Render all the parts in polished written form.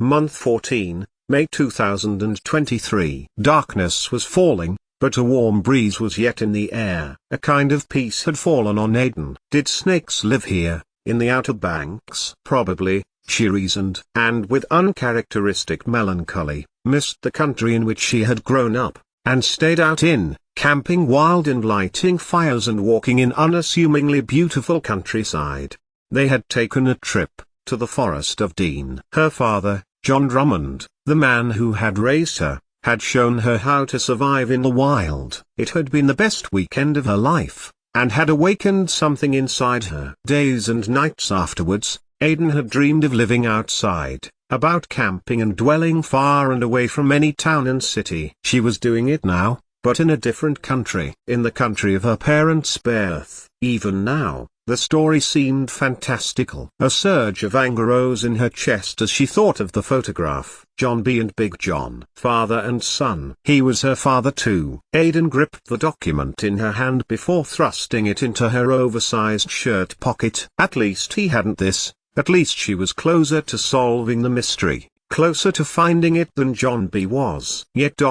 Month 14, May 2023. Darkness was falling, but a warm breeze was yet in the air. A kind of peace had fallen on Aiden. Did snakes live here, in the Outer Banks? Probably, she reasoned, and with uncharacteristic melancholy, missed the country in which she had grown up, and stayed out in, camping wild and lighting fires and walking in unassumingly beautiful countryside. They had taken a trip to the Forest of Dean. Her father, John Drummond, the man who had raised her, had shown her how to survive in the wild. It had been the best weekend of her life, and had awakened something inside her. Days and nights afterwards, Aiden had dreamed of living outside, about camping and dwelling far and away from any town and city. She was doing it now, but in a different country. In the country of her parents' birth. Even now, the story seemed fantastical. A surge of anger rose in her chest as she thought of the photograph. John B. and Big John. Father and son. He was her father too. Aiden gripped the document in her hand before thrusting it into her oversized shirt pocket. At least he hadn't this. At least she was closer to solving the mystery, closer to finding it than John B. was. Yet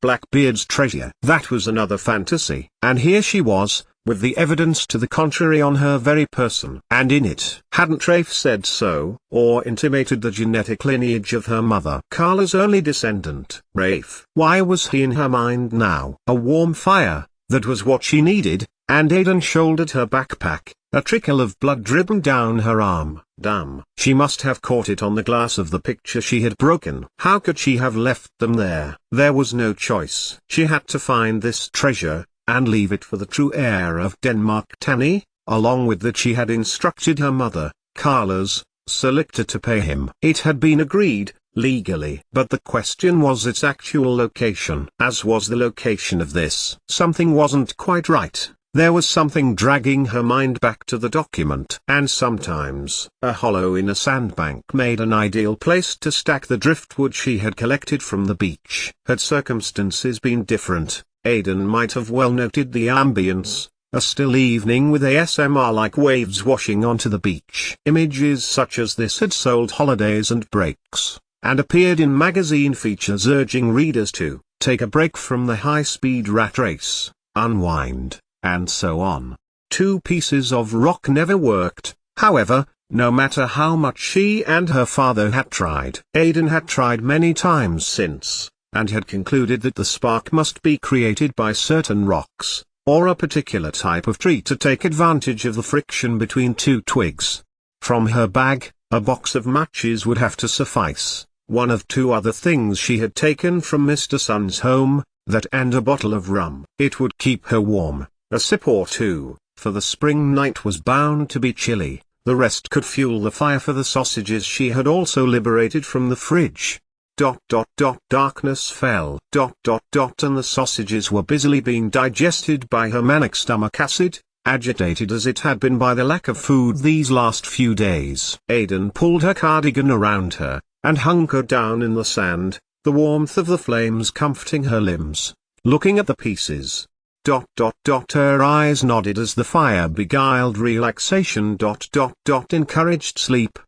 Blackbeard's treasure. That was another fantasy. And here she was, with the evidence to the contrary on her very person. And in it, hadn't Rafe said so, or intimated the genetic lineage of her mother? Carla's only descendant. Rafe. Why was he in her mind now? A warm fire, that was what she needed, and Aiden shouldered her backpack, a trickle of blood dripping down her arm. Damn. She must have caught it on the glass of the picture she had broken. How could she have left them there? There was no choice. She had to find this treasure, and leave it for the true heir of Denmark Tanny, along with that she had instructed her mother, Carla's solicitor, to pay him. It had been agreed, legally. But the question was its actual location. As was the location of this. Something wasn't quite right. There was something dragging her mind back to the document. And sometimes, a hollow in a sandbank made an ideal place to stack the driftwood she had collected from the beach. Had circumstances been different, Aiden might have well noted the ambience, a still evening with ASMR-like waves washing onto the beach. Images such as this had sold holidays and breaks, and appeared in magazine features urging readers to take a break from the high-speed rat race, unwind, and so on. Two pieces of rock never worked, however, no matter how much she and her father had tried. Aiden had tried many times since, and had concluded that the spark must be created by certain rocks, or a particular type of tree to take advantage of the friction between two twigs. From her bag, a box of matches would have to suffice, one of two other things she had taken from Mr. Sun's home, that and a bottle of rum. It would keep her warm, a sip or two, for the spring night was bound to be chilly. The rest could fuel the fire for the sausages she had also liberated from the fridge. Darkness fell. And the sausages were busily being digested by her manic stomach acid, agitated as it had been by the lack of food these last few days. Aiden pulled her cardigan around her, and hunkered down in the sand, the warmth of the flames comforting her limbs, looking at the pieces. Her eyes nodded as the fire beguiled relaxation. Encouraged sleep.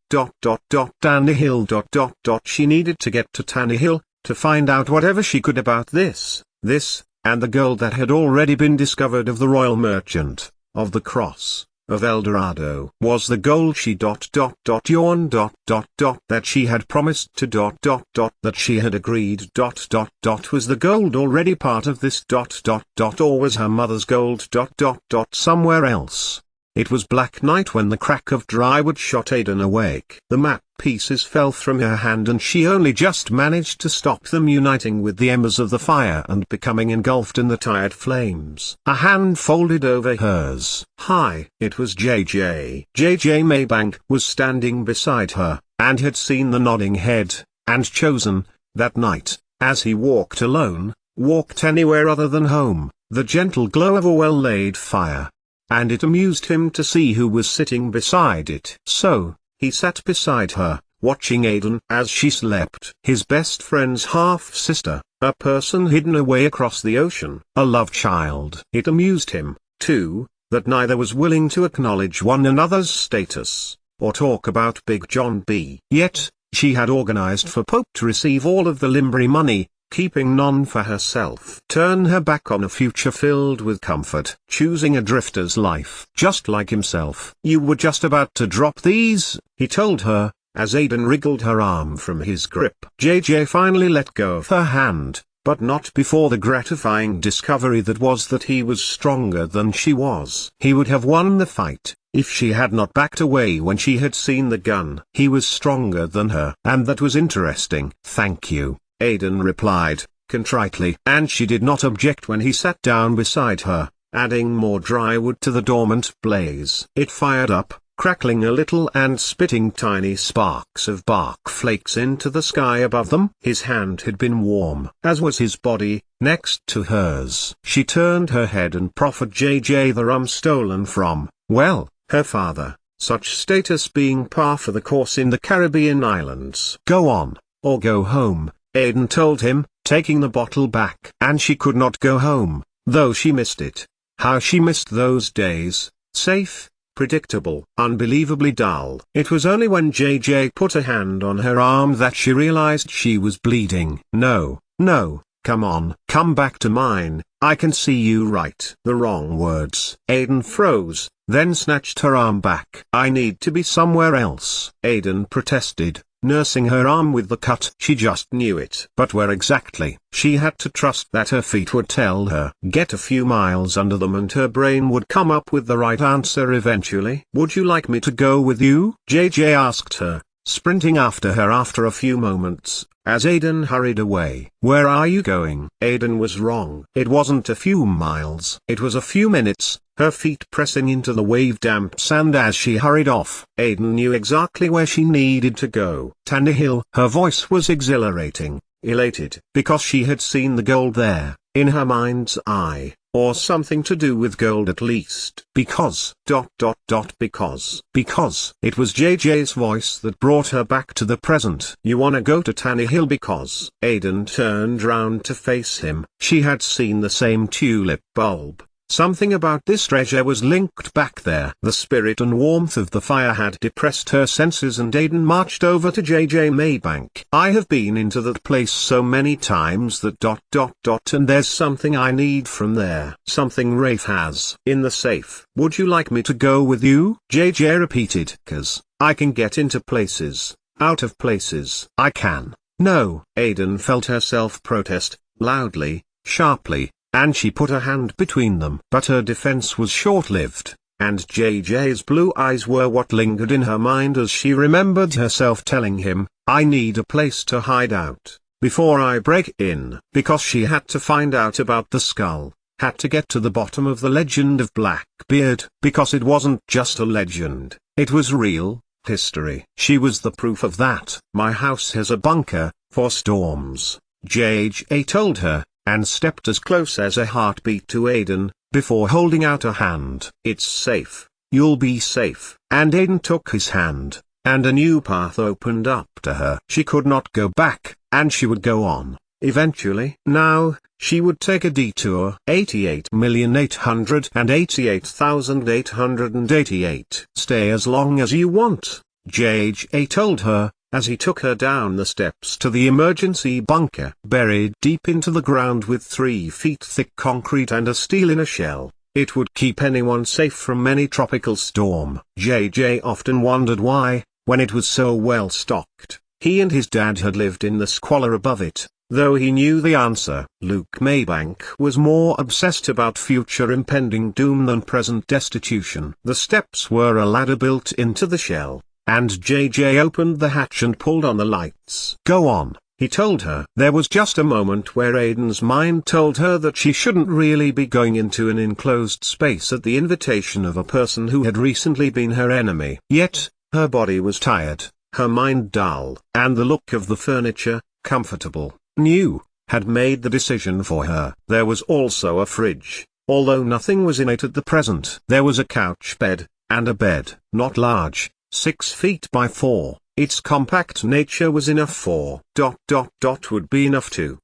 Tannehill. She needed to get to Tannehill, to find out whatever she could about this, and the gold that had already been discovered of the Royal Merchant, of the Cross, of El Dorado. Was the gold she yawned that she had promised to that she had agreed was the gold already part of this or was her mother's gold somewhere else? It was black night when the crack of dry wood shot Aiden awake. The map pieces fell from her hand and she only just managed to stop them uniting with the embers of the fire and becoming engulfed in the tired flames. A hand folded over hers. Hi. It was JJ. JJ Maybank was standing beside her, and had seen the nodding head, and chosen, that night, as he walked alone, walked anywhere other than home, the gentle glow of a well-laid fire. And it amused him to see who was sitting beside it. So, he sat beside her, watching Aiden as she slept. His best friend's half-sister, a person hidden away across the ocean. A love child. It amused him, too, that neither was willing to acknowledge one another's status, or talk about Big John B. Yet, She had organized for Pope to receive all of the Limbri money, keeping none for herself. Turn her back on a future filled with comfort, choosing a drifter's life just like himself. You were just about to drop these, he told her, as Aiden wriggled her arm from his grip. JJ finally let go of her hand, but not before the gratifying discovery that he was stronger than she was. He would have won the fight, if she had not backed away when she had seen the gun. He was stronger than her. And that was interesting. Thank you, Aiden replied, contritely. And she did not object when he sat down beside her, adding more dry wood to the dormant blaze. It fired up, crackling a little and spitting tiny sparks of bark flakes into the sky above them. His hand had been warm, as was his body, next to hers. She turned her head and proffered JJ the rum stolen from, well, her father, such status being par for the course in the Caribbean islands. Go on, or go home, Aiden told him, taking the bottle back. And she could not go home, though she missed it. How she missed those days, safe, predictable, unbelievably dull. It was only when JJ put a hand on her arm that she realized she was bleeding. No, no, come on, come back to mine, I can see you right. The wrong words. Aiden froze, then snatched her arm back. I need to be somewhere else, Aiden protested, nursing her arm with the cut. She just knew it. But where exactly? She had to trust that her feet would tell her. Get a few miles under them and her brain would come up with the right answer eventually. Would you like me to go with you? JJ asked her, sprinting after her after a few moments, as Aiden hurried away. Where are you going? Aiden was wrong. It wasn't a few miles. It was a few minutes, her feet pressing into the wave-damp sand as she hurried off. Aiden knew exactly where she needed to go. Tannehill. Her voice was exhilarating, elated, because she had seen the gold there, in her mind's eye, or something to do with gold at least. Because. Because. It was JJ's voice that brought her back to the present. You wanna go to Tannehill because. Aiden turned round to face him. She had seen the same tulip bulb. Something about this treasure was linked back there. The spirit and warmth of the fire had depressed her senses and Aiden marched over to JJ Maybank. I have been into that place so many times that ... and there's something I need from there. Something Rafe has. In the safe. Would you like me to go with you? JJ repeated. 'Cause I can get into places, out of places. I can. No. Aiden felt herself protest, loudly, sharply. And she put a hand between them. But her defense was short-lived, and JJ's blue eyes were what lingered in her mind as she remembered herself telling him, I need a place to hide out, before I break in. Because she had to find out about the skull, had to get to the bottom of the legend of Blackbeard. Because it wasn't just a legend, it was real history. She was the proof of that. My house has a bunker, for storms, JJ told her, and stepped as close as a heartbeat to Aiden, before holding out a hand. It's safe, you'll be safe. And Aiden took his hand, and a new path opened up to her. She could not go back, and she would go on, eventually. Now, she would take a detour. 88,888,888. Stay as long as you want, JJ told her, as he took her down the steps to the emergency bunker. Buried deep into the ground with 3 feet thick concrete and a steel inner shell, it would keep anyone safe from any tropical storm. JJ often wondered why, when it was so well stocked, he and his dad had lived in the squalor above it, though he knew the answer. Luke Maybank was more obsessed about future impending doom than present destitution. The steps were a ladder built into the shell, and JJ opened the hatch and pulled on the lights. Go on, he told her. There was just a moment where Aiden's mind told her that she shouldn't really be going into an enclosed space at the invitation of a person who had recently been her enemy. Yet, her body was tired, her mind dull, and the look of the furniture, comfortable, new, had made the decision for her. There was also a fridge, although nothing was in it at the present. There was a couch bed, and a bed, not large, 6 feet by 4, its compact nature was enough for ... would be enough to ...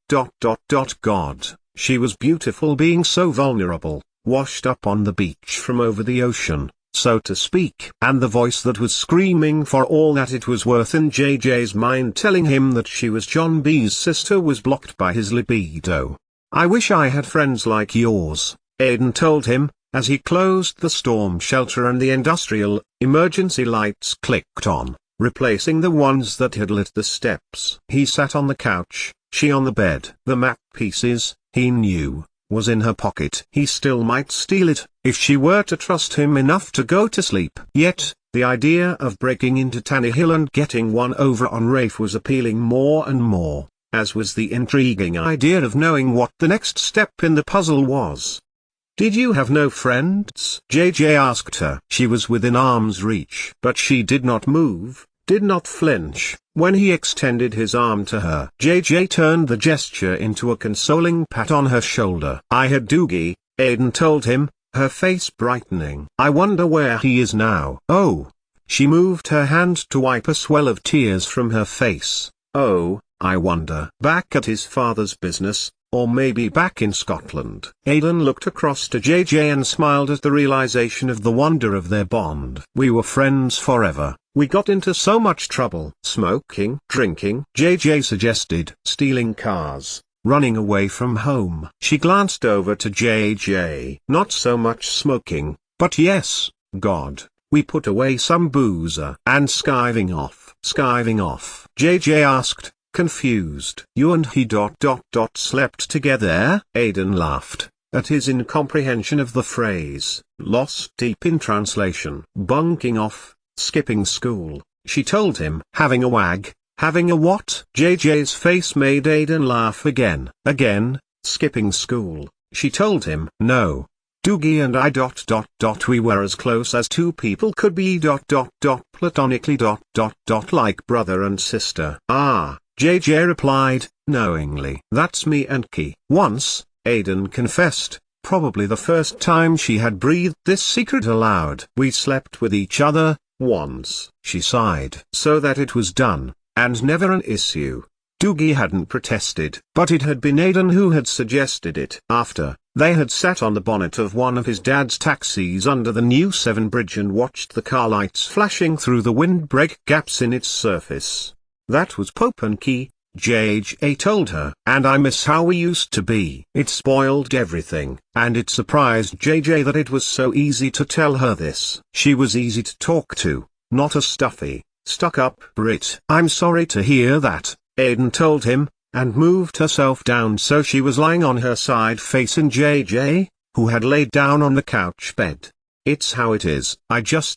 God, she was beautiful being so vulnerable, washed up on the beach from over the ocean, so to speak. And the voice that was screaming for all that it was worth in JJ's mind, telling him that she was John B's sister, was blocked by his libido. "I wish I had friends like yours," Aiden told him, as he closed the storm shelter and the industrial emergency lights clicked on, replacing the ones that had lit the steps. He sat on the couch, she on the bed. The map pieces, he knew, was in her pocket. He still might steal it, if she were to trust him enough to go to sleep. Yet, the idea of breaking into Tannehill and getting one over on Rafe was appealing more and more, as was the intriguing idea of knowing what the next step in the puzzle was. "Did you have no friends?" JJ asked her. She was within arm's reach, but she did not move, did not flinch, when he extended his arm to her. JJ turned the gesture into a consoling pat on her shoulder. "I had Doogie," Aiden told him, her face brightening. "I wonder where he is now." "Oh." She moved her hand to wipe a swell of tears from her face. "Oh, I wonder." "Back at his father's business, or maybe back in Scotland." Aiden looked across to JJ and smiled at the realization of the wonder of their bond. "We were friends forever. We got into so much trouble." "Smoking, drinking," JJ suggested. "Stealing cars, running away from home." She glanced over to JJ. "Not so much smoking, but yes, God, we put away some boozer." "And skiving off." "Skiving off?" JJ asked, confused. "You and he slept together?" Aiden laughed, at his incomprehension of the phrase, lost deep in translation. "Bunking off, skipping school," she told him. "Having a wag?" "Having a what?" JJ's face made Aiden laugh again. "Again, skipping school," she told him. "No. Doogie and I we were as close as two people could be platonically like brother and sister." "Ah," JJ replied, knowingly. "That's me and Key." Once, Aiden confessed, probably the first time she had breathed this secret aloud. "We slept with each other, once," she sighed. "So that it was done, and never an issue." Doogie hadn't protested, but it had been Aiden who had suggested it. After, they had sat on the bonnet of one of his dad's taxis under the new Severn Bridge and watched the car lights flashing through the windbreak gaps in its surface. "That was Pope and Key," JJ told her. "And I miss how we used to be." It spoiled everything, and it surprised JJ that it was so easy to tell her this. She was easy to talk to, not a stuffy, stuck-up Brit. "I'm sorry to hear that," Aiden told him, and moved herself down so she was lying on her side facing JJ, who had laid down on the couch bed. "It's how it is. I just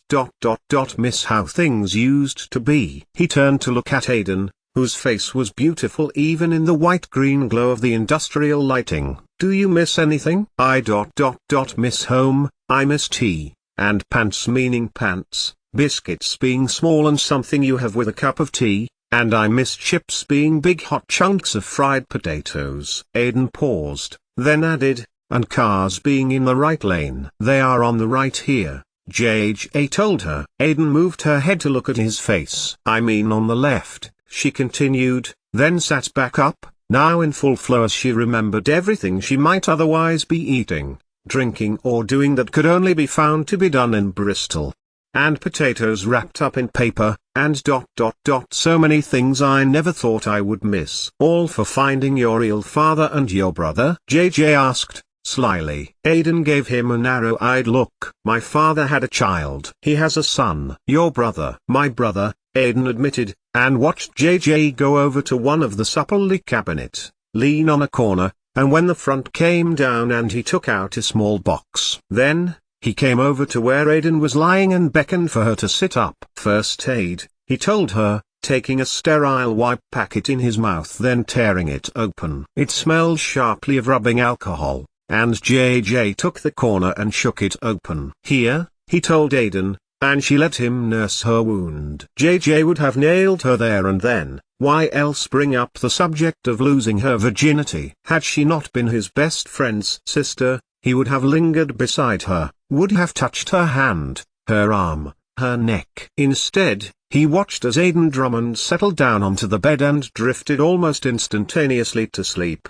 miss how things used to be." He turned to look at Aiden, whose face was beautiful even in the white-green glow of the industrial lighting. "Do you miss anything?" "I miss home, I miss tea, and pants meaning pants, biscuits being small and something you have with a cup of tea, and I miss chips being big hot chunks of fried potatoes." Aiden paused, then added, "and cars being in the right lane." "They are on the right here," JJ told her. Aiden moved her head to look at his face. "I mean on the left," she continued, then sat back up, now in full flow as she remembered everything she might otherwise be eating, drinking or doing that could only be found to be done in Bristol. "And potatoes wrapped up in paper, and so many things I never thought I would miss." "All for finding your real father and your brother?" JJ asked, slyly. Aiden gave him a narrow-eyed look. "My father had a child. He has a son." "Your brother?" "My brother," Aiden admitted, and watched JJ go over to one of the supplely cabinet, lean on a corner, and when the front came down and he took out a small box. Then, he came over to where Aiden was lying and beckoned for her to sit up. "First aid," he told her, taking a sterile wipe packet in his mouth then tearing it open. It smelled sharply of rubbing alcohol, and JJ took the corner and shook it open. "Here," he told Aiden, and she let him nurse her wound. JJ would have nailed her there and then. Why else bring up the subject of losing her virginity? Had she not been his best friend's sister, he would have lingered beside her, would have touched her hand, her arm, her neck. Instead, he watched as Aiden Drummond settled down onto the bed and drifted almost instantaneously to sleep.